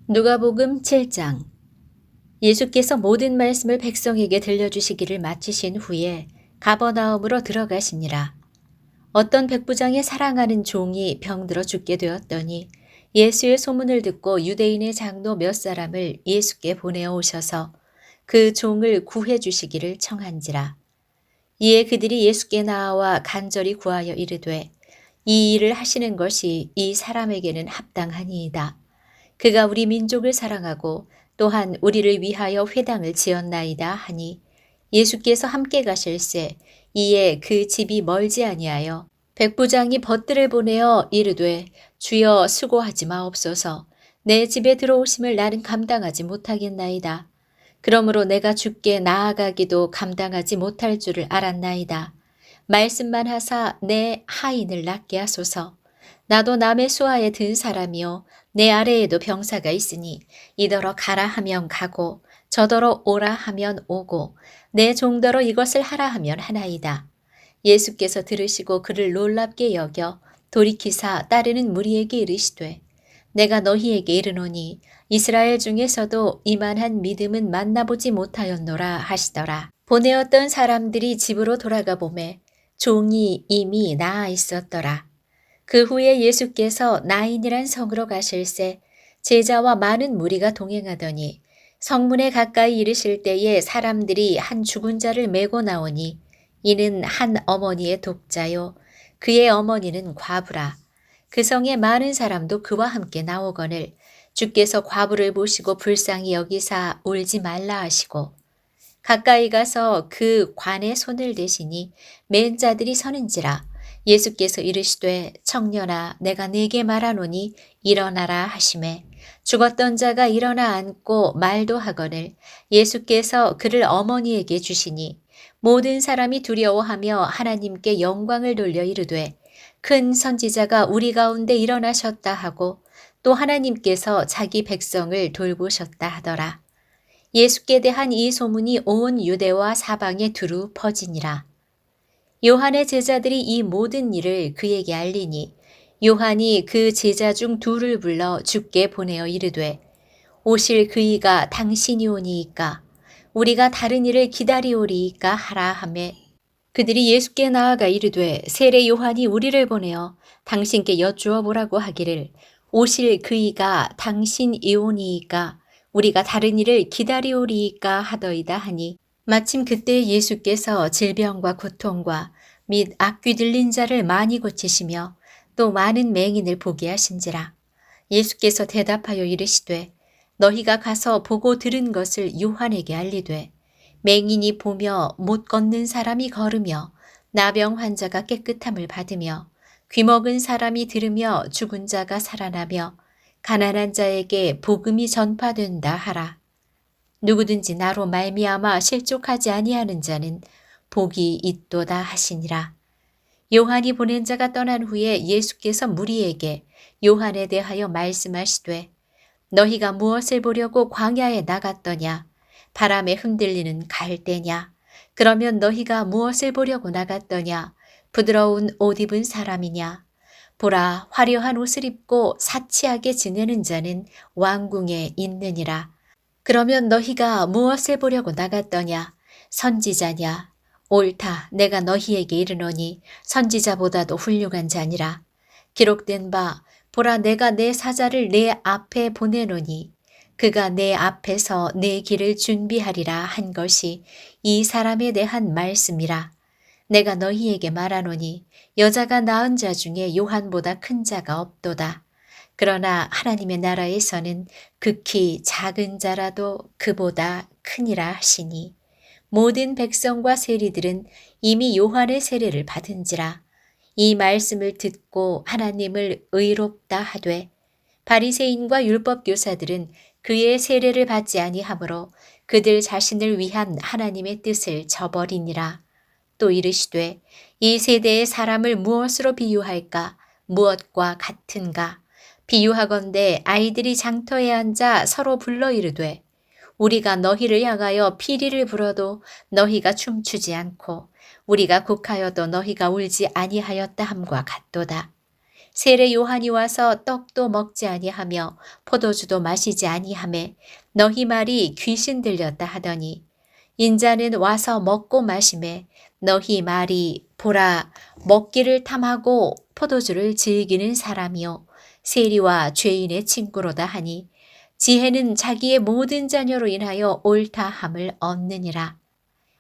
누가복음 7장. 예수께서 모든 말씀을 백성에게 들려주시기를 마치신 후에 가버나움으로 들어가시니라. 어떤 백부장의 사랑하는 종이 병들어 죽게 되었더니 예수의 소문을 듣고 유대인의 장로 몇 사람을 예수께 보내어 오셔서 그 종을 구해 주시기를 청한지라. 이에 그들이 예수께 나와 간절히 구하여 이르되 이 일을 하시는 것이 이 사람에게는 합당하니이다. 그가 우리 민족을 사랑하고 또한 우리를 위하여 회당을 지었나이다 하니 예수께서 함께 가실새 이에 그 집이 멀지 아니하여 백부장이 벗들을 보내어 이르되 주여 수고하지 마옵소서. 내 집에 들어오심을 나는 감당하지 못하겠나이다. 그러므로 내가 주께 나아가기도 감당하지 못할 줄을 알았나이다. 말씀만 하사 내 하인을 낫게 하소서. 나도 남의 수하에 든 사람이요 내 아래에도 병사가 있으니 이더러 가라 하면 가고 저더러 오라 하면 오고 내 종더러 이것을 하라 하면 하나이다. 예수께서 들으시고 그를 놀랍게 여겨 돌이키사 따르는 무리에게 이르시되 내가 너희에게 이르노니 이스라엘 중에서도 이만한 믿음은 만나보지 못하였노라 하시더라. 보내었던 사람들이 집으로 돌아가 보매 종이 이미 나아 있었더라. 그 후에 예수께서 나인이란 성으로 가실새 제자와 많은 무리가 동행하더니 성문에 가까이 이르실 때에 사람들이 한 죽은 자를 메고 나오니 이는 한 어머니의 독자요 그의 어머니는 과부라. 그 성에 많은 사람도 그와 함께 나오거늘 주께서 과부를 보시고 불쌍히 여기사 울지 말라 하시고 가까이 가서 그 관에 손을 대시니 맨 자들이 서는지라. 예수께서 이르시되 청년아 내가 네게 말하노니 일어나라 하시매 죽었던 자가 일어나 앉고 말도 하거늘 예수께서 그를 어머니에게 주시니 모든 사람이 두려워하며 하나님께 영광을 돌려 이르되 큰 선지자가 우리 가운데 일어나셨다 하고 또 하나님께서 자기 백성을 돌보셨다 하더라. 예수께 대한 이 소문이 온 유대와 사방에 두루 퍼지니라. 요한의 제자들이 이 모든 일을 그에게 알리니 요한이 그 제자 중 둘을 불러 주께 보내어 이르되 오실 그이가 당신이 오니이까 우리가 다른 일을 기다리오리이까 하라 하매 그들이 예수께 나아가 이르되 세례 요한이 우리를 보내어 당신께 여쭈어 보라고 하기를 오실 그이가 당신이 오니이까 우리가 다른 일을 기다리오리이까 하더이다 하니 마침 그때 예수께서 질병과 고통과 및 악귀 들린 자를 많이 고치시며 또 많은 맹인을 보게 하신지라. 예수께서 대답하여 이르시되 너희가 가서 보고 들은 것을 요한에게 알리되 맹인이 보며 못 걷는 사람이 걸으며 나병 환자가 깨끗함을 받으며 귀먹은 사람이 들으며 죽은 자가 살아나며 가난한 자에게 복음이 전파된다 하라. 누구든지 나로 말미암아 실족하지 아니하는 자는 복이 있도다 하시니라. 요한이 보낸 자가 떠난 후에 예수께서 무리에게 요한에 대하여 말씀하시되 너희가 무엇을 보려고 광야에 나갔더냐? 바람에 흔들리는 갈대냐? 그러면 너희가 무엇을 보려고 나갔더냐? 부드러운 옷 입은 사람이냐? 보라, 화려한 옷을 입고 사치하게 지내는 자는 왕궁에 있느니라. 그러면 너희가 무엇을 보려고 나갔더냐? 선지자냐? 옳다. 내가 너희에게 이르노니 선지자보다도 훌륭한 자니라. 기록된 바 보라 내가 내 사자를 내 앞에 보내노니 그가 내 앞에서 내 길을 준비하리라 한 것이 이 사람에 대한 말씀이라. 내가 너희에게 말하노니 여자가 낳은 자 중에 요한보다 큰 자가 없도다. 그러나 하나님의 나라에서는 극히 작은 자라도 그보다 크니라 하시니 모든 백성과 세리들은 이미 요한의 세례를 받은지라. 이 말씀을 듣고 하나님을 의롭다 하되 바리새인과 율법교사들은 그의 세례를 받지 아니하므로 그들 자신을 위한 하나님의 뜻을 저버리니라. 또 이르시되 이 세대의 사람을 무엇으로 비유할까? 무엇과 같은가? 비유하건대 아이들이 장터에 앉아 서로 불러 이르되 우리가 너희를 향하여 피리를 불어도 너희가 춤추지 않고 우리가 곡하여도 너희가 울지 아니하였다 함과 같도다. 세례 요한이 와서 떡도 먹지 아니하며 포도주도 마시지 아니하매 너희 말이 귀신 들렸다 하더니 인자는 와서 먹고 마시매 너희 말이 보라 먹기를 탐하고 포도주를 즐기는 사람이요 세리와 죄인의 친구로다 하니 지혜는 자기의 모든 자녀로 인하여 옳다함을 얻느니라.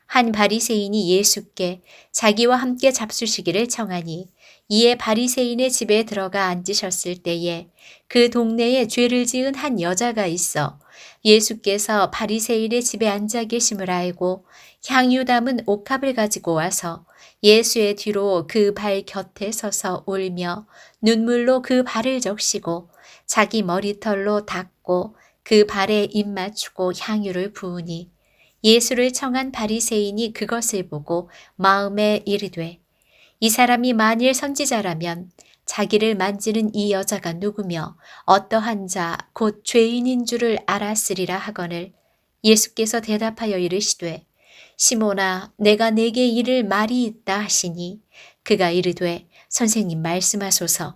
한 바리새인이 예수께 자기와 함께 잡수시기를 청하니 이에 바리새인의 집에 들어가 앉으셨을 때에 그 동네에 죄를 지은 한 여자가 있어 예수께서 바리새인의 집에 앉아 계심을 알고 향유 담은 옥합을 가지고 와서 예수의 뒤로 그 발 곁에 서서 울며 눈물로 그 발을 적시고 자기 머리털로 닦고 그 발에 입 맞추고 향유를 부으니 예수를 청한 바리새인이 그것을 보고 마음에 이르되 이 사람이 만일 선지자라면 자기를 만지는 이 여자가 누구며 어떠한 자 곧 죄인인 줄을 알았으리라 하거늘 예수께서 대답하여 이르시되 시몬아 내가 네게 이를 말이 있다 하시니 그가 이르되 선생님 말씀하소서.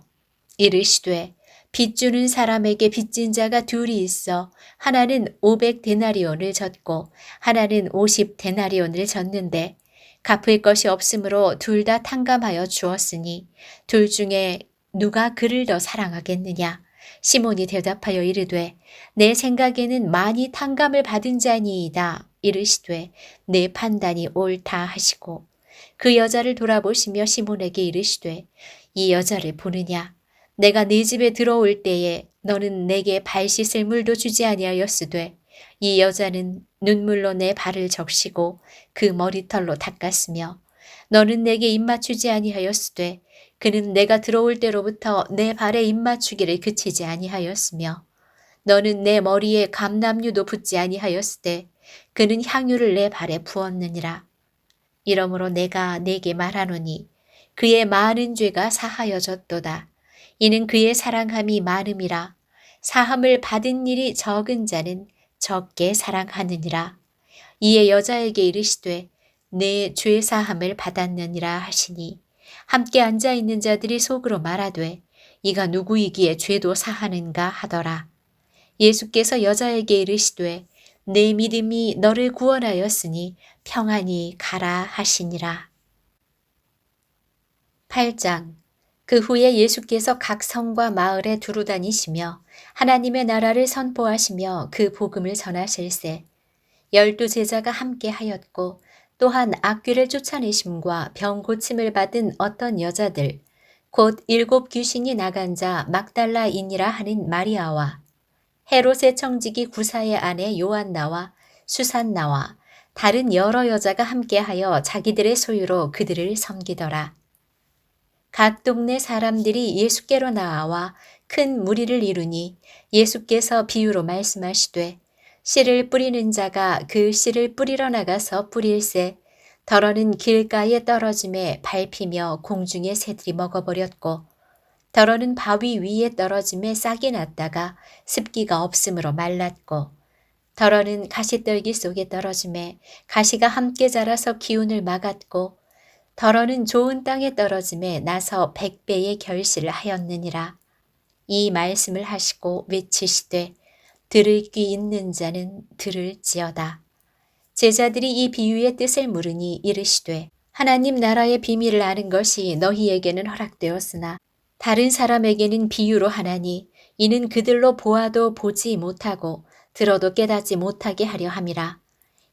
이르시되 빚 주는 사람에게 빚진 자가 둘이 있어 하나는 500데나리온을 졌고 하나는 50데나리온을 졌는데 갚을 것이 없으므로 둘 다 탕감하여 주었으니 둘 중에 누가 그를 더 사랑하겠느냐. 시몬이 대답하여 이르되 내 생각에는 많이 탕감을 받은 자니이다. 이르시되 내 판단이 옳다 하시고 그 여자를 돌아보시며 시몬에게 이르시되 이 여자를 보느냐. 내가 네 집에 들어올 때에 너는 내게 발 씻을 물도 주지 아니하였으되 이 여자는 눈물로 내 발을 적시고 그 머리털로 닦았으며 너는 내게 입맞추지 아니하였으되 그는 내가 들어올 때로부터 내 발에 입맞추기를 그치지 아니하였으며 너는 내 머리에 감람류도 붓지 아니하였으되 그는 향유를 내 발에 부었느니라. 이러므로 내가 네게 말하노니 그의 많은 죄가 사하여졌도다. 이는 그의 사랑함이 많음이라. 사함을 받은 일이 적은 자는 적게 사랑하느니라. 이에 여자에게 이르시되 내 죄 사함을 받았느니라 하시니 함께 앉아 있는 자들이 속으로 말하되 이가 누구이기에 죄도 사하는가 하더라. 예수께서 여자에게 이르시되 내 믿음이 너를 구원하였으니 평안히 가라 하시니라. 8장. 그 후에 예수께서 각 성과 마을에 두루 다니시며 하나님의 나라를 선포하시며 그 복음을 전하실세 12 제자가 함께 하였고 또한 악귀를 쫓아내심과 병 고침을 받은 어떤 여자들 곧 7 귀신이 나간 자 막달라인이라 하는 마리아와 헤롯의 청지기 구사의 아내 요한나와 수산나와 다른 여러 여자가 함께하여 자기들의 소유로 그들을 섬기더라. 각 동네 사람들이 예수께로 나와 큰 무리를 이루니 예수께서 비유로 말씀하시되 씨를 뿌리는 자가 그 씨를 뿌리러 나가서 뿌릴새 더러는 길가에 떨어짐에 밟히며 공중의 새들이 먹어버렸고 더러는 바위 위에 떨어짐에 싹이 났다가 습기가 없으므로 말랐고 더러는 가시떨기 속에 떨어짐에 가시가 함께 자라서 기운을 막았고 더러는 좋은 땅에 떨어짐에 나서 100배의 결실을 하였느니라. 이 말씀을 하시고 외치시되 들을 귀 있는 자는 들을지어다. 제자들이 이 비유의 뜻을 물으니 이르시되 하나님 나라의 비밀을 아는 것이 너희에게는 허락되었으나 다른 사람에게는 비유로 하나니 이는 그들로 보아도 보지 못하고 들어도 깨닫지 못하게 하려 함이라.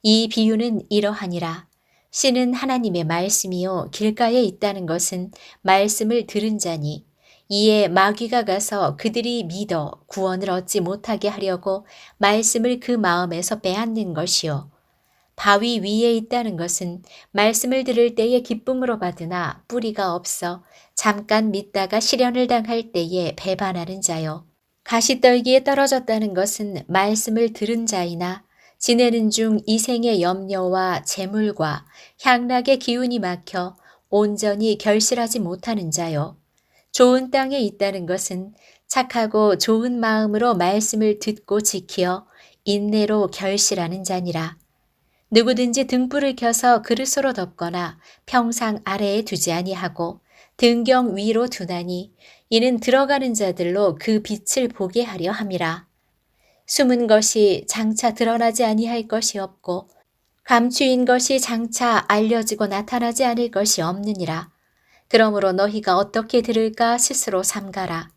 이 비유는 이러하니라. 씨는 하나님의 말씀이요 길가에 있다는 것은 말씀을 들은 자니 이에 마귀가 가서 그들이 믿어 구원을 얻지 못하게 하려고 말씀을 그 마음에서 빼앗는 것이요. 바위 위에 있다는 것은 말씀을 들을 때에 기쁨으로 받으나 뿌리가 없어 잠깐 믿다가 시련을 당할 때에 배반하는 자요. 가시떨기에 떨어졌다는 것은 말씀을 들은 자이나 지내는 중 이생의 염려와 재물과 향락의 기운이 막혀 온전히 결실하지 못하는 자요. 좋은 땅에 있다는 것은 착하고 좋은 마음으로 말씀을 듣고 지키어 인내로 결실하는 자니라. 누구든지 등불을 켜서 그릇으로 덮거나 평상 아래에 두지 아니하고 등경 위로 두나니 이는 들어가는 자들로 그 빛을 보게 하려 함이라. 숨은 것이 장차 드러나지 아니할 것이 없고 감추인 것이 장차 알려지고 나타나지 않을 것이 없느니라. 그러므로 너희가 어떻게 들을까 스스로 삼가라.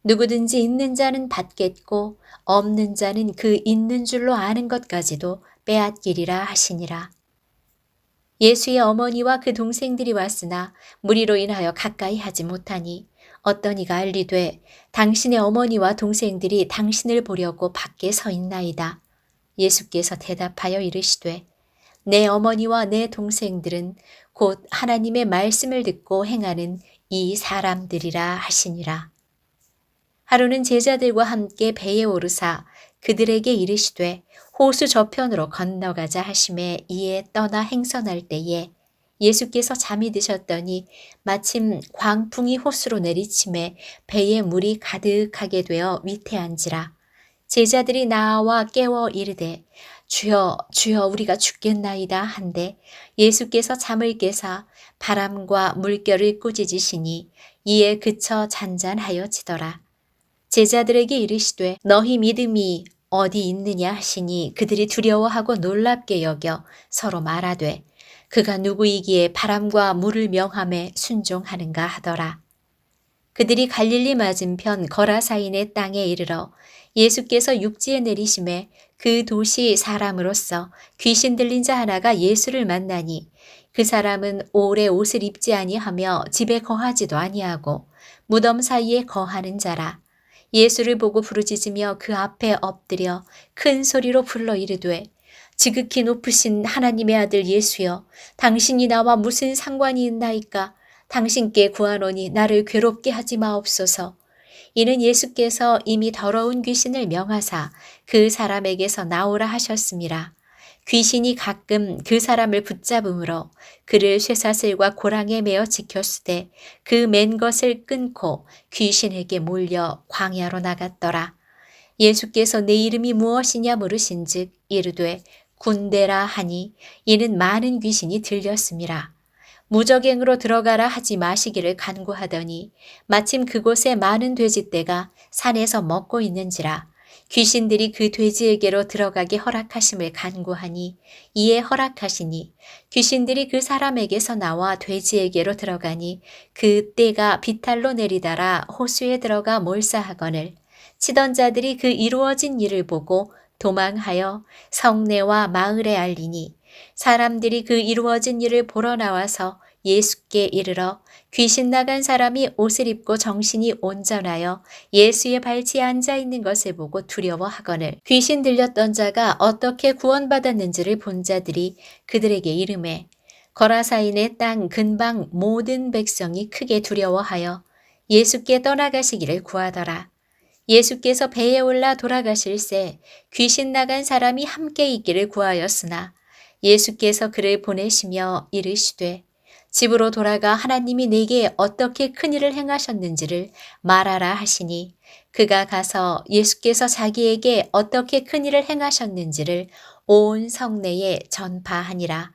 누구든지 있는 자는 받겠고 없는 자는 그 있는 줄로 아는 것까지도 빼앗기리라 하시니라. 예수의 어머니와 그 동생들이 왔으나 무리로 인하여 가까이 하지 못하니 어떤 이가 알리되 당신의 어머니와 동생들이 당신을 보려고 밖에 서 있나이다. 예수께서 대답하여 이르시되 내 어머니와 내 동생들은 곧 하나님의 말씀을 듣고 행하는 이 사람들이라 하시니라. 하루는 제자들과 함께 배에 오르사 그들에게 이르시되 호수 저편으로 건너가자 하심에 이에 떠나 행선할 때에 예수께서 잠이 드셨더니 마침 광풍이 호수로 내리침에 배에 물이 가득하게 되어 위태한지라. 제자들이 나와 깨워 이르되 주여 주여 우리가 죽겠나이다 한데 예수께서 잠을 깨사 바람과 물결을 꾸짖으시니 이에 그쳐 잔잔하여지더라. 제자들에게 이르시되 너희 믿음이 어디 있느냐 하시니 그들이 두려워하고 놀랍게 여겨 서로 말하되 그가 누구이기에 바람과 물을 명함에 순종하는가 하더라. 그들이 갈릴리 맞은편 거라사인의 땅에 이르러 예수께서 육지에 내리심에 그 도시 사람으로서 귀신 들린 자 하나가 예수를 만나니 그 사람은 오래 옷을 입지 아니하며 집에 거하지도 아니하고 무덤 사이에 거하는 자라. 예수를 보고 부르짖으며 그 앞에 엎드려 큰 소리로 불러 이르되 지극히 높으신 하나님의 아들 예수여 당신이 나와 무슨 상관이 있나이까. 당신께 구하노니 나를 괴롭게 하지 마옵소서. 이는 예수께서 이미 더러운 귀신을 명하사 그 사람에게서 나오라 하셨음이라. 귀신이 가끔 그 사람을 붙잡음으로 그를 쇠사슬과 고랑에 매어 지켰으되 그 맨 것을 끊고 귀신에게 몰려 광야로 나갔더라. 예수께서 내 이름이 무엇이냐 물으신즉 이르되 군대라 하니 이는 많은 귀신이 들렸음이라. 무적행으로 들어가라 하지 마시기를 간구하더니 마침 그곳에 많은 돼지떼가 산에서 먹고 있는지라. 귀신들이 그 돼지에게로 들어가게 허락하심을 간구하니 이에 허락하시니 귀신들이 그 사람에게서 나와 돼지에게로 들어가니 그 떼가 비탈로 내리달아 호수에 들어가 몰사하거늘 치던 자들이 그 이루어진 일을 보고 도망하여 성내와 마을에 알리니 사람들이 그 이루어진 일을 보러 나와서 예수께 이르러 귀신 나간 사람이 옷을 입고 정신이 온전하여 예수의 발치에 앉아 있는 것을 보고 두려워하거늘 귀신 들렸던 자가 어떻게 구원받았는지를 본 자들이 그들에게 이르매 거라사인의 땅 근방 모든 백성이 크게 두려워하여 예수께 떠나가시기를 구하더라. 예수께서 배에 올라 돌아가실새 귀신 나간 사람이 함께 있기를 구하였으나 예수께서 그를 보내시며 이르시되 집으로 돌아가 하나님이 내게 어떻게 큰일을 행하셨는지를 말하라 하시니 그가 가서 예수께서 자기에게 어떻게 큰일을 행하셨는지를 온 성내에 전파하니라.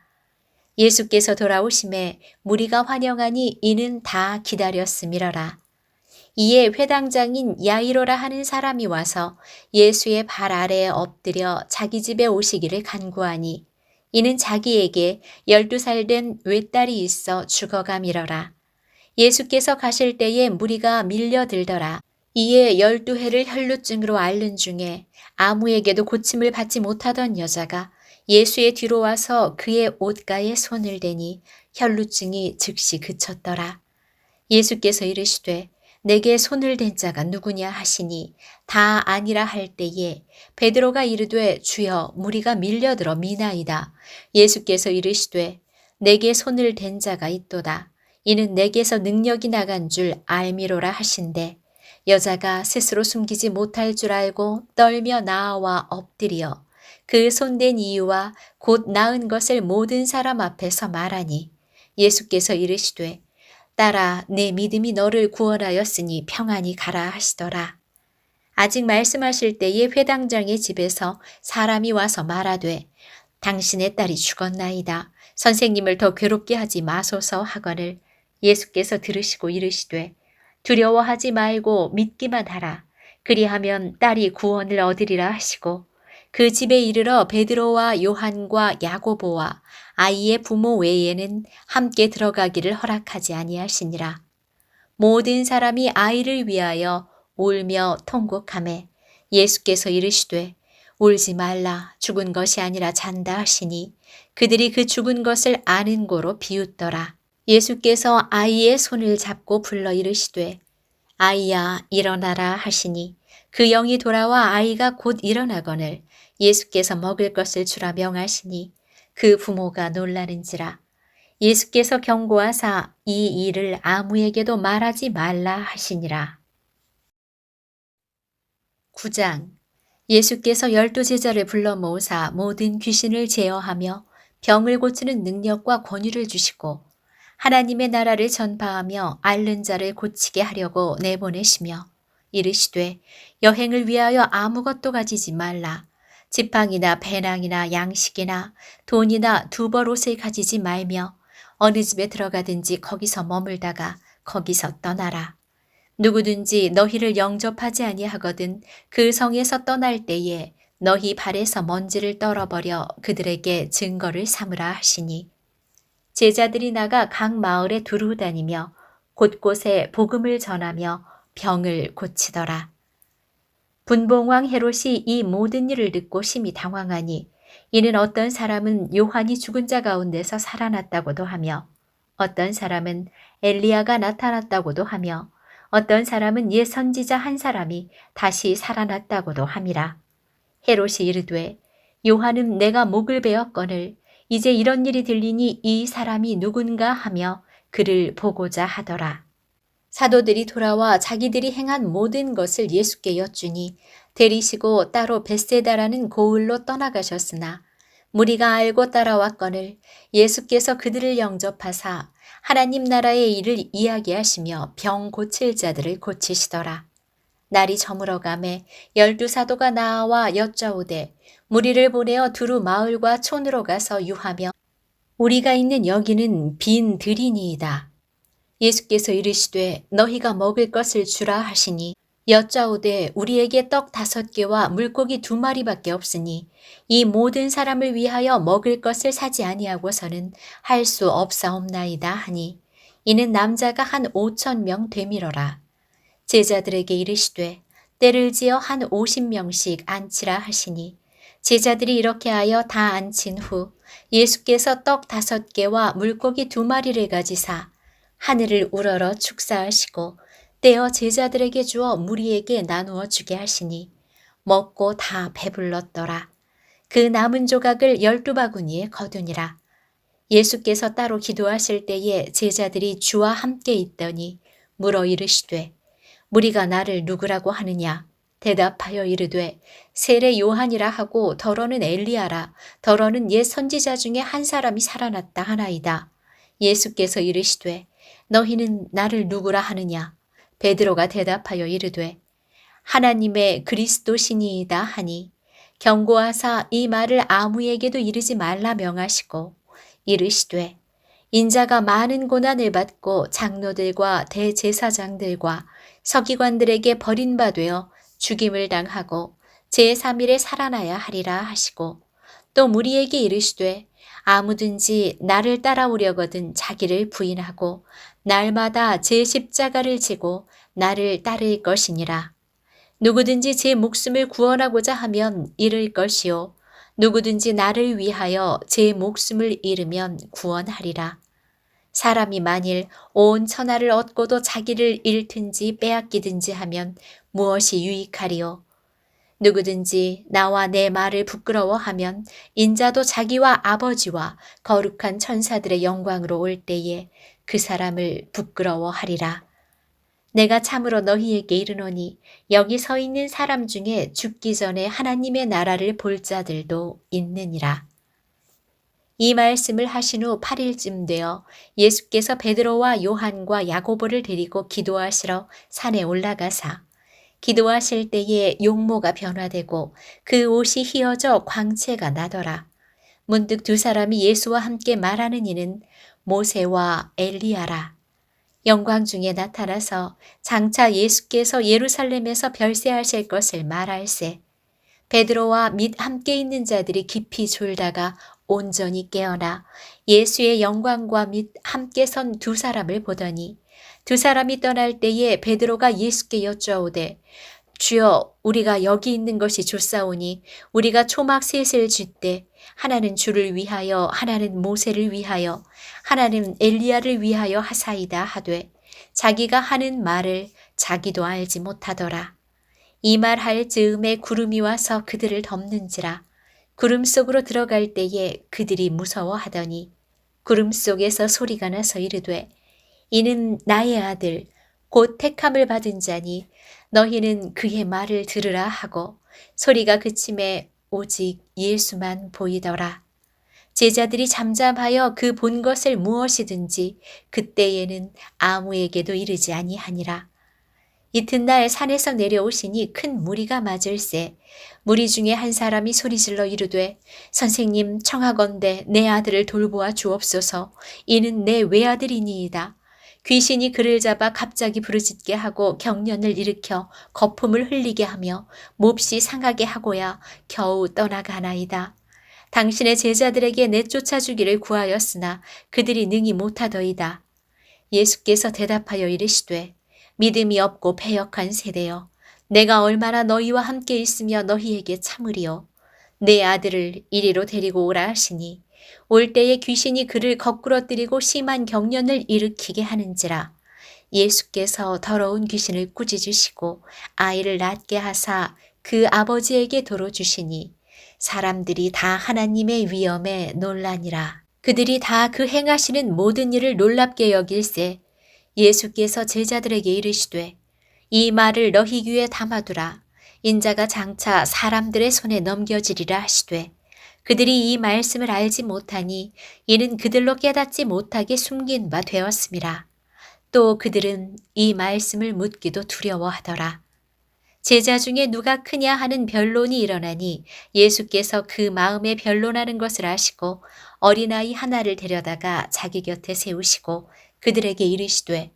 예수께서 돌아오심에 무리가 환영하니 이는 다 기다렸음이러라. 이에 회당장인 야이로라 하는 사람이 와서 예수의 발 아래에 엎드려 자기 집에 오시기를 간구하니 이는 자기에게 12살 된 외딸이 있어 죽어가미러라. 예수께서 가실 때에 무리가 밀려들더라. 이에 12해를 혈루증으로 앓는 중에 아무에게도 고침을 받지 못하던 여자가 예수의 뒤로 와서 그의 옷가에 손을 대니 혈루증이 즉시 그쳤더라. 예수께서 이르시되 내게 손을 댄 자가 누구냐 하시니 다 아니라 할 때에 베드로가 이르되 주여 무리가 밀려들어 미나이다. 예수께서 이르시되 내게 손을 댄 자가 있도다. 이는 내게서 능력이 나간 줄 알미로라 하신대 여자가 스스로 숨기지 못할 줄 알고 떨며 나아와 엎드려 그 손댄 이유와 곧 나은 것을 모든 사람 앞에서 말하니 예수께서 이르시되 딸아 내 믿음이 너를 구원하였으니 평안히 가라 하시더라. 아직 말씀하실 때에 회당장의 집에서 사람이 와서 말하되 당신의 딸이 죽었나이다. 선생님을 더 괴롭게 하지 마소서 하거늘 예수께서 들으시고 이르시되 두려워하지 말고 믿기만 하라. 그리하면 딸이 구원을 얻으리라 하시고 그 집에 이르러 베드로와 요한과 야고보와 아이의 부모 외에는 함께 들어가기를 허락하지 아니하시니라. 모든 사람이 아이를 위하여 울며 통곡하매 예수께서 이르시되 울지 말라 죽은 것이 아니라 잔다 하시니 그들이 그 죽은 것을 아는 고로 비웃더라. 예수께서 아이의 손을 잡고 불러 이르시되 아이야 일어나라 하시니 그 영이 돌아와 아이가 곧 일어나거늘 예수께서 먹을 것을 주라 명하시니 그 부모가 놀라는지라. 예수께서 경고하사 이 일을 아무에게도 말하지 말라 하시니라. 9장. 예수께서 12제자를 불러 모으사 모든 귀신을 제어하며 병을 고치는 능력과 권위를 주시고 하나님의 나라를 전파하며 앓는 자를 고치게 하려고 내보내시며 이르시되 여행을 위하여 아무것도 가지지 말라. 지팡이나 배낭이나 양식이나 돈이나 두벌 옷을 가지지 말며 어느 집에 들어가든지 거기서 머물다가 거기서 떠나라. 누구든지 너희를 영접하지 아니하거든 그 성에서 떠날 때에 너희 발에서 먼지를 떨어버려 그들에게 증거를 삼으라 하시니 제자들이 나가 각 마을에 두루 다니며 곳곳에 복음을 전하며 병을 고치더라. 분봉왕 헤롯이 이 모든 일을 듣고 심히 당황하니 이는 어떤 사람은 요한이 죽은 자 가운데서 살아났다고도 하며 어떤 사람은 엘리야가 나타났다고도 하며 어떤 사람은 옛 선지자 한 사람이 다시 살아났다고도 함이라. 헤롯이 이르되 요한은 내가 목을 베었거늘 이제 이런 일이 들리니 이 사람이 누군가 하며 그를 보고자 하더라. 사도들이 돌아와 자기들이 행한 모든 것을 예수께 여쭈니 데리시고 따로 벳세다라는 고을로 떠나가셨으나 무리가 알고 따라왔거늘 예수께서 그들을 영접하사 하나님 나라의 일을 이야기하시며 병 고칠 자들을 고치시더라. 날이 저물어가매 12사도가 나와 여짜오되 무리를 보내어 두루 마을과 촌으로 가서 유하며 우리가 있는 여기는 빈 들이니이다. 예수께서 이르시되 너희가 먹을 것을 주라 하시니 여짜오되 우리에게 떡 5개와 물고기 2마리밖에 없으니 이 모든 사람을 위하여 먹을 것을 사지 아니하고서는 할 수 없사옵나이다 하니 이는 남자가 한 5,000명 되밀어라. 제자들에게 이르시되 때를 지어 한 50명씩 앉히라 하시니 제자들이 이렇게 하여 다 앉힌 후 예수께서 떡 5개와 물고기 2마리를 가지사 하늘을 우러러 축사하시고 떼어 제자들에게 주어 무리에게 나누어 주게 하시니 먹고 다 배불렀더라. 그 남은 조각을 12바구니에 거두니라. 예수께서 따로 기도하실 때에 제자들이 주와 함께 있더니 물어 이르시되 무리가 나를 누구라고 하느냐? 대답하여 이르되 세례 요한이라 하고 더러는 엘리야라 더러는 옛 선지자 중에 한 사람이 살아났다 하나이다. 예수께서 이르시되 너희는 나를 누구라 하느냐? 베드로가 대답하여 이르되 하나님의 그리스도시니이다 하니 경고하사 이 말을 아무에게도 이르지 말라 명하시고 이르시되 인자가 많은 고난을 받고 장로들과 대제사장들과 서기관들에게 버림받되어 죽임을 당하고 제3일에 살아나야 하리라 하시고 또 무리에게 이르시되 아무든지 나를 따라오려거든 자기를 부인하고 날마다 제 십자가를 지고 나를 따를 것이니라. 누구든지 제 목숨을 구원하고자 하면 잃을 것이요 누구든지 나를 위하여 제 목숨을 잃으면 구원하리라. 사람이 만일 온 천하를 얻고도 자기를 잃든지 빼앗기든지 하면 무엇이 유익하리요? 누구든지 나와 내 말을 부끄러워하면 인자도 자기와 아버지와 거룩한 천사들의 영광으로 올 때에 그 사람을 부끄러워하리라. 내가 참으로 너희에게 이르노니 여기 서 있는 사람 중에 죽기 전에 하나님의 나라를 볼 자들도 있느니라. 이 말씀을 하신 후 8일쯤 되어 예수께서 베드로와 요한과 야고보를 데리고 기도하시러 산에 올라가사 기도하실 때에 용모가 변화되고 그 옷이 휘어져 광채가 나더라. 문득 두 사람이 예수와 함께 말하는 이는 모세와 엘리야라. 영광 중에 나타나서 장차 예수께서 예루살렘에서 별세하실 것을 말할세. 베드로와 및 함께 있는 자들이 깊이 졸다가 온전히 깨어나 예수의 영광과 및 함께 선 두 사람을 보더니 두 사람이 떠날 때에 베드로가 예수께 여쭈어오되 주여 우리가 여기 있는 것이 좋사오니 우리가 초막 셋을 쥘때 하나는 주를 위하여 하나는 모세를 위하여 하나는 엘리야를 위하여 하사이다 하되 자기가 하는 말을 자기도 알지 못하더라. 이 말 할 즈음에 구름이 와서 그들을 덮는지라. 구름 속으로 들어갈 때에 그들이 무서워하더니 구름 속에서 소리가 나서 이르되 이는 나의 아들 곧 택함을 받은 자니 너희는 그의 말을 들으라 하고 소리가 그침에 오직 예수만 보이더라. 제자들이 잠잠하여 그 본 것을 무엇이든지 그때에는 아무에게도 이르지 아니하니라. 이튿날 산에서 내려오시니 큰 무리가 맞을세. 무리 중에 한 사람이 소리질러 이르되 선생님 청하건대 내 아들을 돌보아 주옵소서. 이는 내 외아들이니이다. 귀신이 그를 잡아 갑자기 부르짖게 하고 경련을 일으켜 거품을 흘리게 하며 몹시 상하게 하고야 겨우 떠나가나이다. 당신의 제자들에게 내쫓아 주기를 구하였으나 그들이 능히 못하더이다. 예수께서 대답하여 이르시되 믿음이 없고 패역한 세대여 내가 얼마나 너희와 함께 있으며 너희에게 참으리요. 내 아들을 이리로 데리고 오라 하시니 올 때에 귀신이 그를 거꾸러뜨리고 심한 경련을 일으키게 하는지라. 예수께서 더러운 귀신을 꾸짖으시고 아이를 낫게 하사 그 아버지에게 도로 주시니 사람들이 다 하나님의 위엄에 놀라니라. 그들이 다 그 행하시는 모든 일을 놀랍게 여길세. 예수께서 제자들에게 이르시되 이 말을 너희 귀에 담아두라. 인자가 장차 사람들의 손에 넘겨지리라 하시되 그들이 이 말씀을 알지 못하니 이는 그들로 깨닫지 못하게 숨긴 바 되었음이라. 또 그들은 이 말씀을 묻기도 두려워하더라. 제자 중에 누가 크냐 하는 변론이 일어나니 예수께서 그 마음에 변론하는 것을 아시고 어린아이 하나를 데려다가 자기 곁에 세우시고 그들에게 이르시되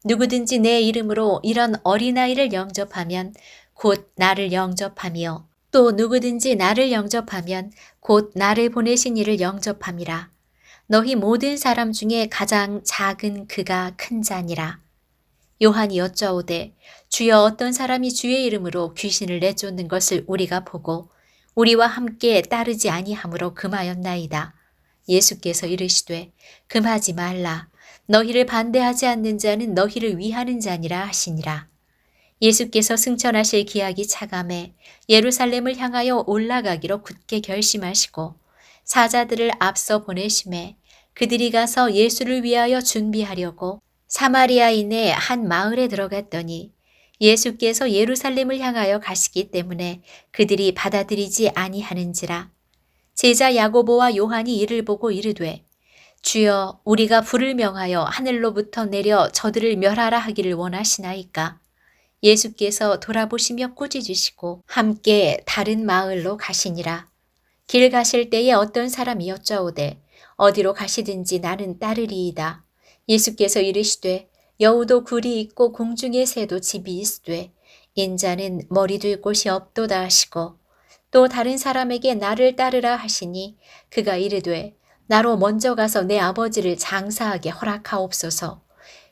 누구든지 내 이름으로 이런 어린아이를 영접하면 곧 나를 영접하며 또 누구든지 나를 영접하면 곧 나를 보내신 이를 영접함이라. 너희 모든 사람 중에 가장 작은 그가 큰 자니라. 요한이 여짜오되 주여 어떤 사람이 주의 이름으로 귀신을 내쫓는 것을 우리가 보고 우리와 함께 따르지 아니하므로 금하였나이다. 예수께서 이르시되 금하지 말라. 너희를 반대하지 않는 자는 너희를 위하는 자니라 하시니라. 예수께서 승천하실 기약이 차감해 예루살렘을 향하여 올라가기로 굳게 결심하시고 사자들을 앞서 보내심에 그들이 가서 예수를 위하여 준비하려고 사마리아인의 한 마을에 들어갔더니 예수께서 예루살렘을 향하여 가시기 때문에 그들이 받아들이지 아니하는지라. 제자 야고보와 요한이 이를 보고 이르되 주여 우리가 불을 명하여 하늘로부터 내려 저들을 멸하라 하기를 원하시나이까. 예수께서 돌아보시며 꾸짖으시고 함께 다른 마을로 가시니라. 길 가실 때에 어떤 사람이 여짜오되 어디로 가시든지 나는 따르리이다. 예수께서 이르시되 여우도 굴이 있고 공중의 새도 집이 있으되 인자는 머리 둘 곳이 없도다 하시고 또 다른 사람에게 나를 따르라 하시니 그가 이르되 나로 먼저 가서 내 아버지를 장사하게 허락하옵소서.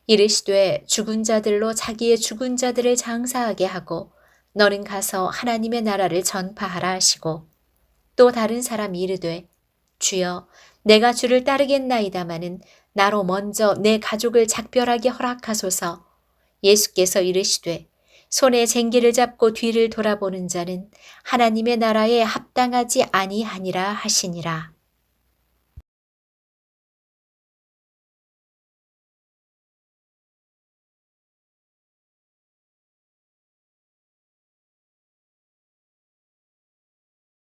이르시되 죽은 자들로 자기의 죽은 자들을 장사하게 하고 너는 가서 하나님의 나라를 전파하라 하시고 또 다른 사람이 이르되 주여 내가 주를 따르겠나이다마는 나로 먼저 내 가족을 작별하게 허락하소서. 예수께서 이르시되 손에 쟁기를 잡고 뒤를 돌아보는 자는 하나님의 나라에 합당하지 아니하니라 하시니라.